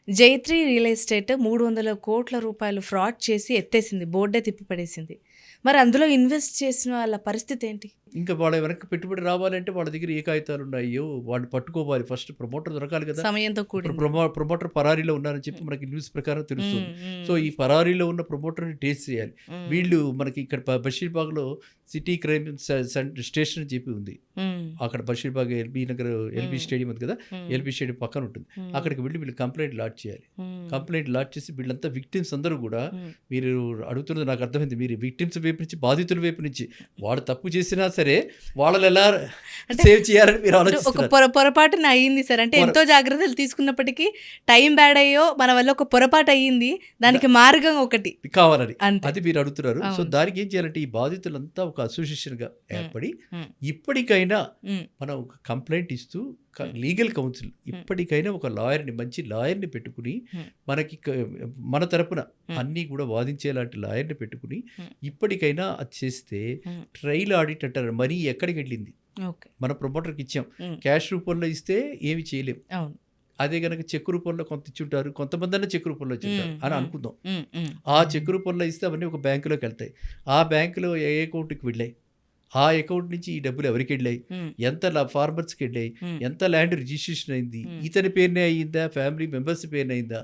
జైత్రి real estate 300 కోట్ల రూపాయలు fraud చేసి ఎత్తేసింది, బోర్డే తిప్పి పడేసింది. మరి అందులో ఇన్వెస్ట్ చేసిన వాళ్ళ పరిస్థితి ఏంటి? ఇంకా వాళ్ళ వెనక్కి పెట్టుబడి రావాలంటే వాళ్ళ దగ్గర ఏ కాగితాలు ఉన్నాయో వాళ్ళు పట్టుకోవాలి. ఫస్ట్ ప్రమోటర్ దొరకాలి కదా. సమయంతో ఇప్పుడు కూడింది. ప్రమోటర్ పరారీలో ఉన్నారని చెప్పి మనకి న్యూస్ ప్రకారం తెలుస్తుంది. సో ఈ పరారీలో ఉన్న ప్రమోటర్ని టేస్ట్ చేయాలి. వీళ్ళు మనకి ఇక్కడ బషీర్బాగ్లో సిటీ క్రైమ్ స్టేషన్ అని చెప్పి ఉంది. అక్కడ Basheerbagh LB Nagar LB stadium ఉంది కదా, ఎల్బీ స్టేడియం పక్కన ఉంటుంది. అక్కడికి వెళ్ళి వీళ్ళు కంప్లైంట్ లాడ్జ్ చేయాలి. కంప్లైంట్ లాడ్జ్ చేసి వీళ్ళంతా విక్టిమ్స్ అందరూ కూడా, మీరు అడుగుతున్నది నాకు అర్థమైంది, మీరు విక్టిమ్స్ వైపు నుంచి బాధితుల వైపు నుంచి వాడు తప్పు చేసినా సరే వాళ్ళని ఎలా సేవ్ చేయాలని మీరు ఒక ఆలోచిస్తున్నారు. పొరపాటున అయ్యింది సార్, అంటే ఎంతో జాగ్రత్తలు తీసుకున్నప్పటికీ టైం బ్యాడ్ అయ్యో మన వల్ల ఒక పొరపాటు అయ్యింది, దానికి మార్గం ఒకటి కావాలని అంతే. అది మీరు అడుగుతున్నారు. సో అవును. దానికి ఏం చేయాలంటే ఈ బాధితులంతా ఒక అసోసియేషన్ గా ఏర్పడి ఇప్పటికైనా మనం ఒక కంప్లైంట్ ఇస్తూ లీగల్ కౌన్సిల్ ఇప్పటికైనా ఒక లాయర్ని, మంచి లాయర్ని పెట్టుకుని మనకి మన తరపున అన్నీ కూడా వాదించేలాంటి లాయర్ని పెట్టుకుని ఇప్పటికైనా అది చేస్తే ట్రయల్ ఆడిట్ అంటారు. మనీ ఎక్కడికి వెళ్ళింది ఓకే. మన ప్రమోటర్కి ఇచ్చాం, క్యాష్ రూపంలో ఇస్తే ఏమి చేయలేం. అవును. అదే కనుక చెక్ రూపంలో కొంత ఇచ్చుంటారు, కొంతమంది అన్న చెక్ రూపంలో ఇచ్చుంటారు అని అనుకుందాం. ఆ చెక్ రూపంలో ఇస్తే అవన్నీ ఒక బ్యాంకులోకి వెళ్తాయి. ఆ బ్యాంకులో ఏ అకౌంట్కి వెళ్ళాయి, ఆ అకౌంట్ నుంచి ఈ డబ్బులు ఎవరికి వెళ్ళాయి, ఎంత ఫార్మర్స్కి వెళ్ళాయి, ఎంత ల్యాండ్ రిజిస్ట్రేషన్ అయింది, ఇతని పేరునే అయ్యిందా, ఫ్యామిలీ మెంబర్స్ పేరున అయిందా,